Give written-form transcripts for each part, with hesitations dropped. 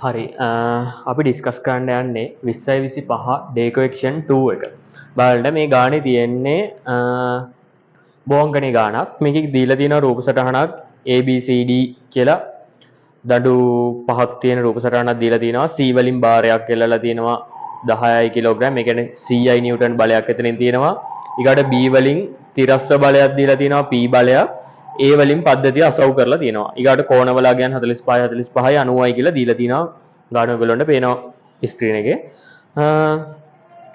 හරි අපි ඩිස්කස් කරන්න යන්නේ 2025 ඩේ කොලෙක්ෂන් 2 එක. බලන්න මේ ගානේ තියෙන්නේ බෝංගනේ ගානක්. මේකේ දීලා තියෙන රූප සටහනක් ABCD කියලා දඩු පහක් තියෙන රූප සටහනක් දීලා තියෙනවා. C වලින් භාරයක් එල්ලලා තියෙනවා 10 කිලෝග්‍රෑම්. ඒ කියන්නේ 100 නිව්ටන් බලයක් එතනින් තියෙනවා. ඊගාට B වලින් තිරස්ව බලයක් දීලා තියෙනවා P බලයක්. ඒ වලින් පද්ධතිය අසව් කරලා තියෙනවා. ඊගාට කෝණ වලාගයන් 45 45යි 90යි කියලා දීලා තියෙනවා. ගාන ඔයගොල්ලන්ට පේනවා ස්ක්‍රීන් එකේ.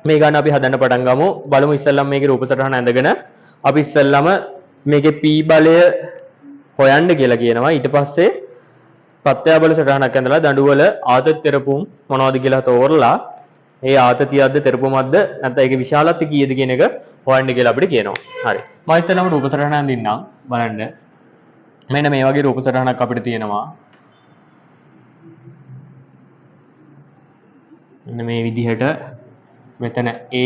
මේ ගාන අපි හදන්න පටන් ගමු. බලමු ඉස්සෙල්ලාම මේකේ රූප සටහන ඇඳගෙන අපි ඉස්සෙල්ලාම මේකේ P බලය හොයන්න කියලා කියනවා. ඊට පස්සේ ප්‍රත්‍යා බල සටහනක් ඇඳලා දඬුවල ආතති තෙරපුම් මොනවද කියලා තෝරලා ඒ ආතතියක්ද තෙරපුමක්ද නැත්නම් ඒකේ විශාලත්වය කීයද කියන එක හොයන්න කියලා අපිට කියනවා. හරි. මම ඉස්සෙල්ලාම රූප සටහන අඳින්නම්. බලන්න. මෙන්න මේ වගේ රූප සටහනක් අපිට තියෙනවා. මෙන්න මේ විදිහට මෙතන A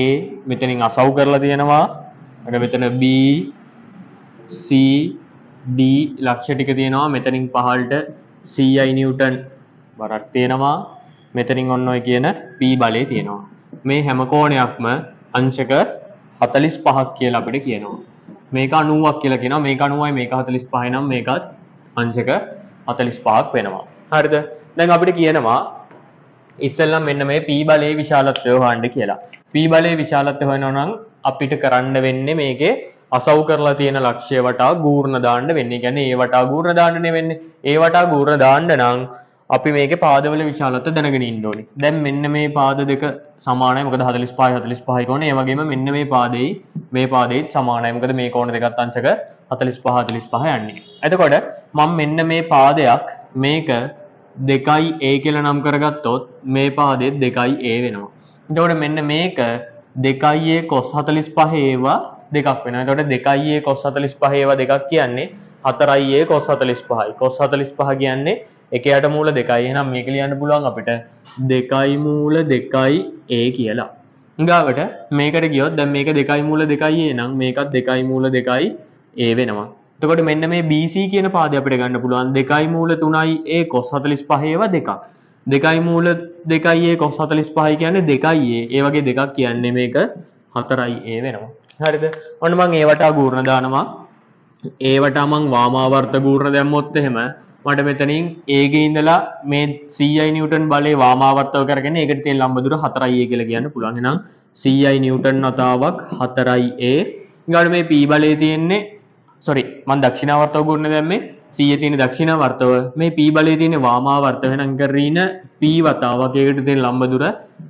මෙතනින් අසව් කරලා තියෙනවා. අර මෙතන B C D ලක්ෂ ටික තියෙනවා. මෙතනින් පහළට 100 නිව්ටන් බරක් තියෙනවා. මෙතනින් ඔන්න ඔය කියන P බලය තියෙනවා. මේ හැම කෝණයක්ම අංශක 45ක් කියලා අපිට කියනවා. මේක 90ක් කියලා කියනවා. මේක 90යි මේක 45යි නම් මේකත් අංශක 45ක් වෙනවා. හරිද? දැන් අපිට කියනවා ඉස්සෙල්ලා මෙන්න මේ P බලයේ විශාලත්වය හොයන්න කියලා. P බලයේ විශාලත්වය හොයනවා නම් අපිට කරන්න වෙන්නේ මේකේ අසව් කරලා තියෙන ලක්ෂ්‍ය වටා ගූර්ණ දාන්න වෙන්නේ. ඒ කියන්නේ A වටා ගූර්ණ දාන්නනේ වෙන්නේ. A වටා ගූර්ණ දාන්න නම් අපි මේකේ පාදවල විශාලත්වය දැනගෙන ඉන්න ඕනේ. දැන් මෙන්න මේ පාද දෙක සමානයි. මොකද 45 45යි කෝණය. ඒ වගේම මෙන්න මේ පාදෙයි මේ පාදෙයි සමානයි. මොකද මේ කෝණ දෙකත් අංශක 45 45 යන්නේ. එතකොට මම මෙන්න මේ පාදයක් මේක 2A කියලා නම් කරගත්තොත් මේ පාදෙත් 2A වෙනවා. එතකොට මෙන්න මේක 2A cos 45 ඒවා දෙකක් වෙනවා. එතකොට 2A cos 45 ඒවා දෙකක් කියන්නේ 4A cos 45යි. cos 45 කියන්නේ එකයට මූල 2යි. එහෙනම් මේක ලියන්න පුළුවන් අපිට 2 මූල 2A කියලා. ඊගාවට මේකට ගියොත් දැන් මේක 2 මූල 2A නම් මේකත් 2 මූල 2A වෙනවා. එතකොට මෙන්න මේ BC කියන පාදය අපිට ගන්න පුළුවන් 2 මූල 3A cos 45 ඒවා දෙකක්. 2 මූල 2A cos 45 කියන්නේ 2A. ඒ වගේ දෙකක් කියන්නේ මේක 4A වෙනවා. හරිද? ඔන්න මම ඒ වටා ගූර්ණ දානවා. ඒ වටා මම වාමාවර්ත ගූර්ණ දැම්මොත් එහෙම මට මෙතනින් A ගේ ඉඳලා මේ 100 නිව්ටන් බලේ වාමාවර්තව කරගෙන ඒකට තියෙන ලම්බ දුර 4A කියලා කියන්න පුළුවන්. එහෙනම් 100 නිව්ටන් වතාවක් 4A. ඊළඟට මේ P බලේ තියෙන්නේ මම දක්ෂිනාවර්තව ගුණ දැම්මේ 100 තියෙන දක්ෂිනාවර්තව මේ P බලයේ තියෙන වාමාවර්තව වෙනම් කරගෙන P වතාවක් ඒකට තියෙන ලම්බ දුර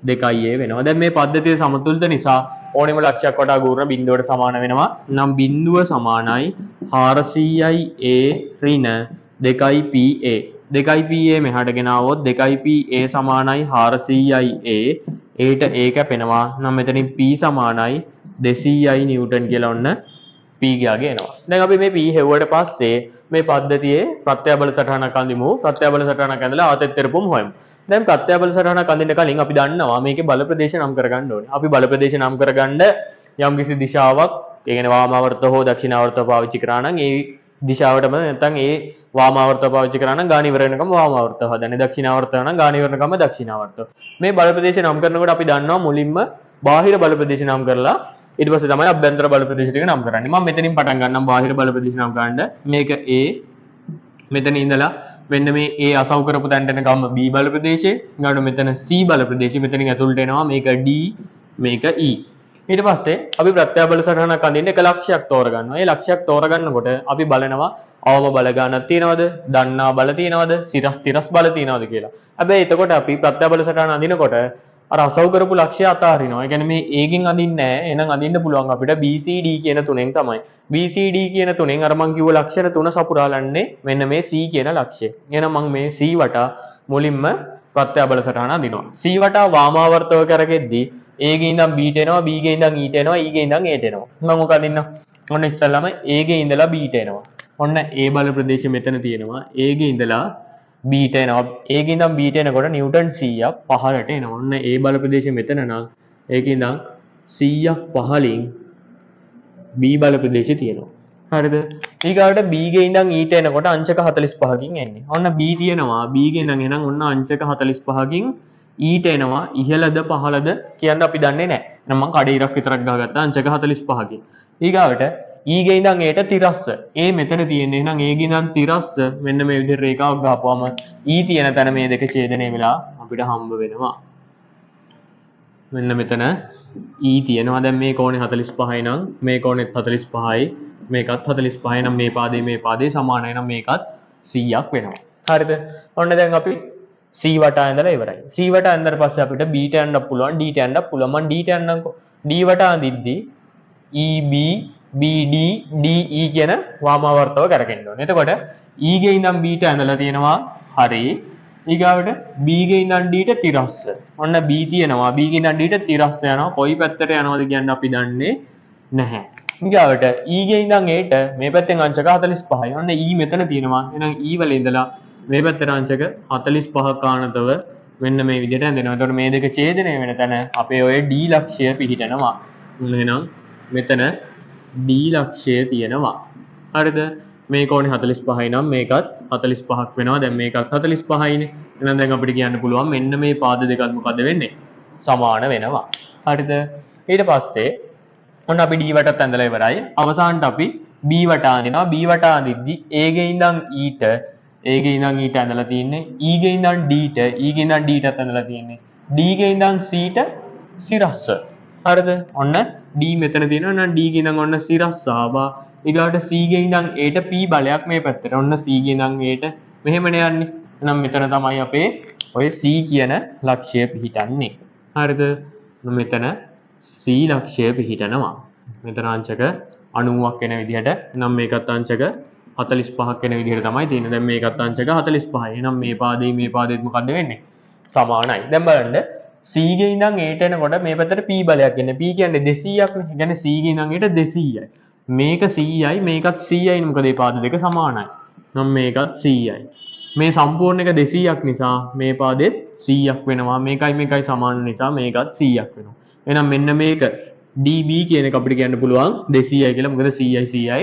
2A වෙනවා. දැන් මේ පද්ධතිය සමතුලිත නිසා ඕනෙම ලක්ෂයක් වටා ගුණ බිඳුවට සමාන වෙනවා. නම් බිඳුව සමානයි 400A ඍණ 2PA. 2PA මෙහාට ගෙනාවොත් 2PA සමානයි 400A. ඒට ඒක කැපෙනවා. නම් මෙතනින් P සමානයි 200 නිව්ටන් කියලා ඔන්න P ගාගේ එනවා. දැන් අපි මේ P හෙව්වට පස්සේ මේ පද්ධතියේ ප්‍රත්‍යාබල සටහනක් අඳිමු. ප්‍රත්‍යාබල සටහනක් ඇඳලා ආතති තෙරපුම් හොයමු. දැන් ප්‍රත්‍යාබල සටහනක් අඳින්න කලින් අපි දන්නවා මේකේ බල ප්‍රදේශ නම් කරගන්න ඕනේ. අපි බල ප්‍රදේශ නම් කරගන්න යම්කිසි දිශාවක්, ඒ කියන්නේ වාමාවර්ත හෝ දක්ෂිනාවර්ත පාවිච්චි කරා නම් ඒ දිශාවටම නැත්නම් ඒ වාමාවර්ත පාවිච්චි කරා නම් ගාන ඉවර වෙනකම් වාමාවර්ත හදන්නේ. දක්ෂිනාවර්ත නම් ගාන ඉවර වෙනකම් දක්ෂිනාවර්ත. මේ බල ප්‍රදේශ නම් කරනකොට අපි දන්නවා මුලින්ම බාහිර බල ප්‍රදේශ නම් කරලා ඊට පස්සේ තමයි අභ්‍යන්තර බල ප්‍රදේශ ටික නම් කරන්නේ. මම මෙතනින් පටන් ගන්නම් බාහිර බල ප්‍රදේශ නම් ගන්න. මේක A මෙතන ඉඳලා මෙන්න මේ A අසව් කරපු තැනට එනකම් B බල ප්‍රදේශය. ඊළඟට මෙතන C බල ප්‍රදේශය. මෙතනින් ඇතුළට එනවා මේක D මේක E. ඊට පස්සේ අපි ප්‍රත්‍යාබල සටහනක් අඳින්න එක ලක්ෂයක් තෝරගන්නවා. ඒ ලක්ෂයක් තෝරගන්නකොට අපි බලනවා අවම බල ගානක් තියනවද? දන්නා බල තියනවද? තිරස් බල තියනවද කියලා. හැබැයි එතකොට අපි ප්‍රත්‍යාබල සටහන අඳිනකොට අර අසව් කරපු ලක්ෂ්‍ය අතාරිනවා. ඒ කියන්නේ මේ A ගෙන් අඳින්නේ නැහැ. එහෙනම් අඳින්න පුළුවන් අපිට BCD කියන තුනෙන් තමයි. BCD කියන තුනෙන් අර මං කිව්ව ලක්ෂණ තුන සපුරාලන්නේ මෙන්න මේ C කියන ලක්ෂ්‍යය. එහෙනම් මං මේ C වටා මුලින්ම ප්‍රත්‍යාබල සටහන අඳිනවා. C වටා වාමාවර්තව කරගෙද්දී A ගේ ඉඳන් B ට එනවා, B ගේ ඉඳන් E ට එනවා, E ගේ ඉඳන් A ට එනවා. මම ඔක අඳින්නම්. ඔන්න ඉස්සල්ලාම A ගේ ඉඳලා B ට එනවා. ඔන්න A බල ප්‍රදේශය මෙතන තියෙනවා. A ගේ ඉඳලා B ට එනවා. A ගේ ඉඳන් B ට එනකොට නිව්ටන් 100ක් පහළට එනවා. ඔන්න A බල ප්‍රදේශය මෙතන නම් ඒකේ ඉඳන් 100ක් පහළින් B බල ප්‍රදේශය තියෙනවා. හරිද? ඊගාවට b ගේ ඉඳන් e ට එනකොට අංශක 45කින් එන්නේ. ඔන්න b තියෙනවා. b ගේ ඉඳන් එහෙනම් ඔන්න අංශක 45කින් e ට එනවා. ඉහළද පහළද කියන්න අපි දන්නේ නැහැ. එහෙනම් මම කඩේ ඉරක් විතරක් ගහගත්තා අංශක 45කින්. ඊගාවට e ගේ ඉඳන් a ට තිරස්ස. a මෙතන තියෙන්නේ. එහෙනම් a ගේ ඉඳන් තිරස්ස මෙන්න මේ විදිහට රේඛාවක් ගහපුවම e තියෙන තැන මේ දෙක ඡේදනය වෙලා අපිට හම්බ වෙනවා. මෙන්න මෙතන e තියෙනවා. දැන් මේ කෝණේ 45යි නම් මේ කෝණෙත් 45යි. මේකත් 45යි නම් මේ පාදේ සමානයි නම් මේකත් 100ක් වෙනවා. හරිද? ඔන්න දැන් අපි c වටා ඇඳලා ඉවරයි. c වටා ඇඳලා පස්සේ අපිට b ට යන්නත් පුළුවන් d ට යන්නත් පුළුවන්. මම d ට යන්නම්කෝ. d වටා අඳිද්දි EB BD DE කියන වාමාවර්තව කරගෙන්න ඕනේ. එතකොට E ගේ ඉඳන් B ට ඇඳලා තියෙනවා. හරි. ඊගාවට B ගේ ඉඳන් D ට තිරස්ස. ඔන්න B තියෙනවා. B ගේ ඉඳන් D ට තිරස්ස යනවා. කොයි පැත්තට යනවද කියන්නේ අපි දන්නේ නැහැ. ඊගාවට E ගේ ඉඳන් A ට මේ පැත්තෙන් අංශක 45යි. ඔන්න E මෙතන තියෙනවා. එහෙනම් E වල ඉඳලා මේ පැත්තට අංශක 45ක ආනතව මෙන්න මේ විදිහට ඇඳෙනවා. එතකොට මේ දෙක ඡේදනය වෙන තැන අපේ ඔය D ලක්ෂය පිහිටනවා. එහෙනම් මෙතන D ලක්ෂය තියෙනවා. හරිද? මේ කෝණේ 45යි නම් මේකත් 45ක් වෙනවා. දැන් මේකත් 45යිනේ. එහෙනම් දැන් අපිට කියන්න පුළුවන් මෙන්න මේ පාද දෙකත් මොකද වෙන්නේ? සමාන වෙනවා. හරිද? ඊට පස්සේ ඔන්න අපි D වටත් ඇඳලා ඉවරයි. අවසානට අපි B වටා අඳිනවා. B වටා අඳිද්දි A ගේ ඉඳන් E ට ඇඳලා තියෙන්නේ. E ගේ ඉඳන් D ට ටත් ඇඳලා තියෙන්නේ. D ගේ ඉඳන් C ට සිරස්ස. හරිද? ඔන්න D මෙතන තියෙනවා. නම් D ගේ ඉඳන් ඔන්න සිරස්ස ආවා. ඊගාට C ගේ ඉඳන් A ට P බලයක් මේ පැත්තට. ඔන්න C ගේ ඉඳන් A ට මෙහෙමනේ යන්නේ. එහෙනම් මෙතන තමයි අපේ ඔය C කියන ලක්ෂය පිහිටන්නේ. හරිද? මෙතන C ලක්ෂය පිහිටනවා. මෙතන අංශක 90ක් වෙන විදිහට. එහෙනම් මේකත් අංශක 45ක් වෙන විදිහට තමයි තියෙන්නේ. දැන් මේකත් අංශක 45යි. එහෙනම් මේ පාදෙත් මොකද්ද වෙන්නේ? සමානයි. දැන් බලන්න C ගේ ඉඳන් A ට එනකොට මේ පැත්තට P බලයක් එන්නේ. P කියන්නේ 200ක් නේ. කියන්නේ C ගේ ඉඳන් A ට 200යි. මේක 100යි මේකත් 100යි. මොකද මේ පාද දෙක සමානයි. නම් මේකත් 100යි. මේ සම්පූර්ණ එක 200ක් නිසා මේ පාදෙත් 100ක් වෙනවා. මේකයි සමාන නිසා මේකත් 100ක් වෙනවා. එහෙනම් මෙන්න මේක DB කියන එක අපිට කියන්න පුළුවන් 200යි කියලා. මොකද 100යි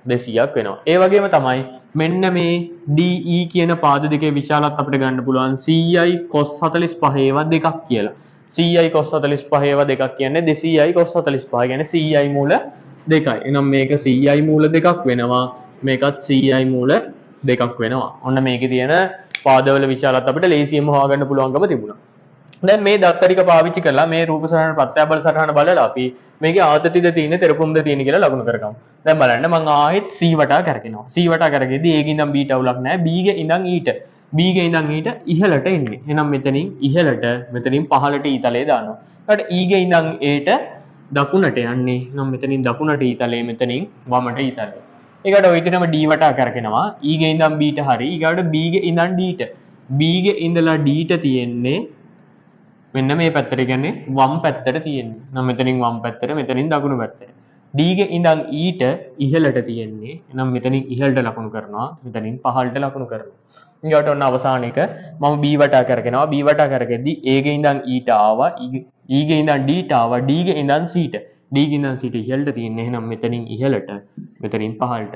200ක් වෙනවා. ඒ වගේම තමයි මෙන්න මේ DE කියන පාද දෙකේ විශාලත් අපිට ගන්න පුළුවන් 100යි cos 45 ඒවා දෙකක් කියලා. 100යි cos 45 ඒවා දෙකක් කියන්නේ 200යි cos 45 කියන්නේ 100යි මූල දෙකයි. එහෙනම් මේක 100යි මූල දෙකක් වෙනවා. මේකත් 100යි මූල දෙකක් වෙනවා. ඔන්න මේකේ තියෙන පාදවල විශාලත් අපිට ලේසියෙන්ම හොයාගන්න පුළුවන්කම තිබුණා. දැන් මේ දත්ත ටික පාවිච්චි කරලා මේ රූප සටහන ප්‍රත්‍යබල සටහන බලලා අපි මේකේ ආතතිද තියෙන්නේ තෙරපුම්ද තියෙන්නේ කියලා ලකුණු කරගමු. දැන් බලන්න මම ආයෙත් C වටා කරකිනවා. C වටා කරගෙද්දී A ගේ ඉඳන් B ට අවුලක් නැහැ. B ගේ ඉඳන් E ට. B ගේ ඉඳන් E ට ඉහළට එන්නේ. එහෙනම් මෙතනින් ඉහළට මෙතනින් පහළට E තලයේ දානවා. ඊට E ගේ ඉඳන් A ට දකුණට යන්නේ. එහෙනම් මෙතනින් දකුණට E තලයේ මෙතනින් වමට E තලයේ. ඒකට ඔය විදිහටම D වටා කරකිනවා. E ගේ ඉඳන් B ට හරි. ඊගාට B ගේ ඉඳන් D ට. B ගේ ඉඳලා D ට තියෙන්නේ මෙන්න මේ පැත්තට කියන්නේ වම් පැත්තට තියෙන්නේ. නම් මෙතනින් වම් පැත්තට මෙතනින් දකුණු පැත්තට. D ගේ ඉඳන් E ට ඉහළට තියෙන්නේ. එහෙනම් මෙතනින් ඉහළට ලකුණු කරනවා. මෙතනින් පහළට ලකුණු කරනවා. ඊට ඔන්න අවසාන එක මම B වටා කරගෙනවා. B වටා කරගෙද්දි A ගේ ඉඳන් E ට ආවා. E ගේ ඉඳන් D ට ආවා. D ගේ ඉඳන් C ට. D ගේ ඉඳන් C ට ඉහළට තියෙන්නේ. එහෙනම් මෙතනින් ඉහළට මෙතනින් පහළට.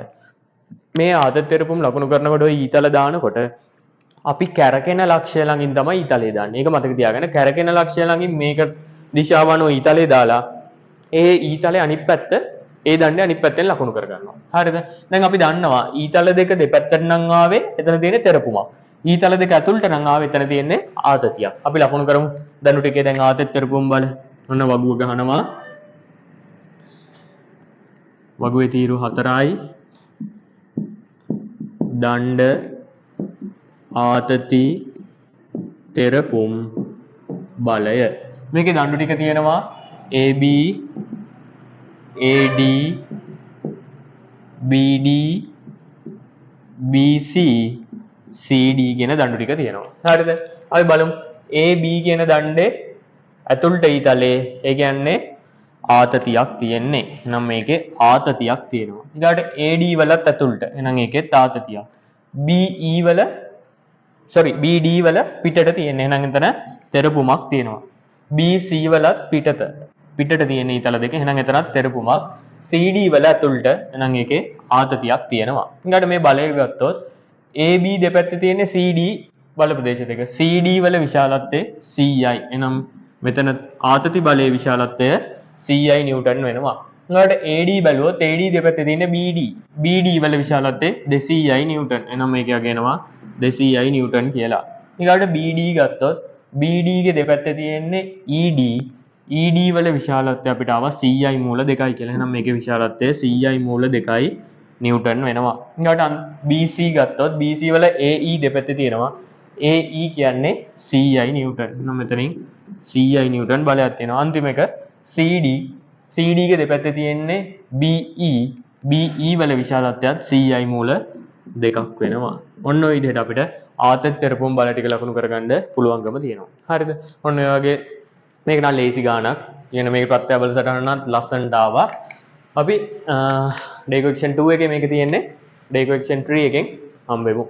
මේ ආදත් තෙරපුම් ලකුණු කරනකොට ඔය ඊතල දානකොට අපි කැරකෙන ලක්ෂය ළඟින් තමයි ඊතලේ දාන්නේ. ඒක මතක තියාගන්න. කැරකෙන ලක්ෂය ළඟින් මේක දිශාව අනුව ඊතලේ දාලා ඒ ඊතලේ අනිත් පැත්ත ඒ දණ්ඩේ අනිත් පැත්තෙන් ලකුණු කරගන්නවා. හරිද? දැන් අපි දන්නවා ඊතල දෙක දෙපැත්තට නම් ආවේ එතන තියෙන්නේ තෙරපුමක්. ඊතල දෙක ඇතුළට නම් ආවේ එතන තියෙන්නේ ආතතියක්. අපි ලකුණු කරමු. දණු ටිකේ දැන් ආතත් තෙරපුම් බල. ඔන්න වගුව ගහනවා. වගුවේ තීරු 4යි. දණ්ඩ ආතති තෙරපුම් බලය. මේකේ දඬු ටික තියෙනවා AB AD BD BC CD කියන දඬු ටික තියෙනවා. හරිද? අපි බලමු AB කියන දණ්ඩේ ඇතුළට ඊතලේ ඒ කියන්නේ ආතතියක් තියෙන්නේ. එහෙනම් මේකේ ආතතියක් තියෙනවා. ඊළඟට AD වලත් ඇතුළට. එහෙනම් ඒකෙත් ආතතියක්. BE වල BD වල පිටට තියෙන. එහෙනම් එතන තෙරපුමක් තියෙනවා. BC වලත් පිටට තියෙන ඊතල දෙක. එහෙනම් එතනත් තෙරපුමක්. CD වල ඇතුළට එහෙනම් ඒකේ ආතතියක් තියෙනවා. ඊළඟට මේ බලය ගත්තොත් AB දෙපැත්තේ තියෙන CD බල ප්‍රදේශ දෙක. CD වල විශාලත්වය 100යි. එහෙනම් මෙතන ආතති බලයේ විශාලත්වය 100යි නිව්ටන් වෙනවා. ඊළඟට AD බැලුවොත් AD දෙපැත්තේ තියෙන BD. BD වල විශාලත්වය 200යි නිව්ටන්. එහෙනම් මේක කියනවා 200යි නිව්ටන් කියලා. ඊළඟට BD ගත්තොත් BD ගේ දෙපැත්තේ තියෙන්නේ ED. ED වල විශාලත්වය අපිට ආවා 100යි මූල 2යි කියලා. එහෙනම් මේකේ විශාලත්වය 100යි මූල 2යි නිව්ටන් වෙනවා. ඊළඟට BC ගත්තොත් BC වල AE දෙපැත්තේ තියෙනවා. AE කියන්නේ 100යි නිව්ටන්. එහෙනම් මෙතනින් 100යි නිව්ටන් බලයක් තියෙනවා. අන්තිම එක CD. CD ගේ දෙපැත්තේ තියෙන්නේ BE. BE වල විශාලත්වයත් 100යි මූල 2ක් වෙනවා. ඔන්න ඔය විදිහට අපිට ආතත් තෙරපුම් බල ටික ලකුණු කරගන්න පුළුවන්කම තියෙනවා. හරිද? ඔන්න ඔය වගේ මේක නම් ලේසි ගානක්. කියන මේකේ ප්‍රත්‍යබල සටහනත් ලස්සනට ආවා. අපි ඩේ ඉක්වේෂන් 2 එකේ මේක තියෙන්නේ ඩේ ඉක්වේෂන් 3 එකෙන් හම්බෙමු.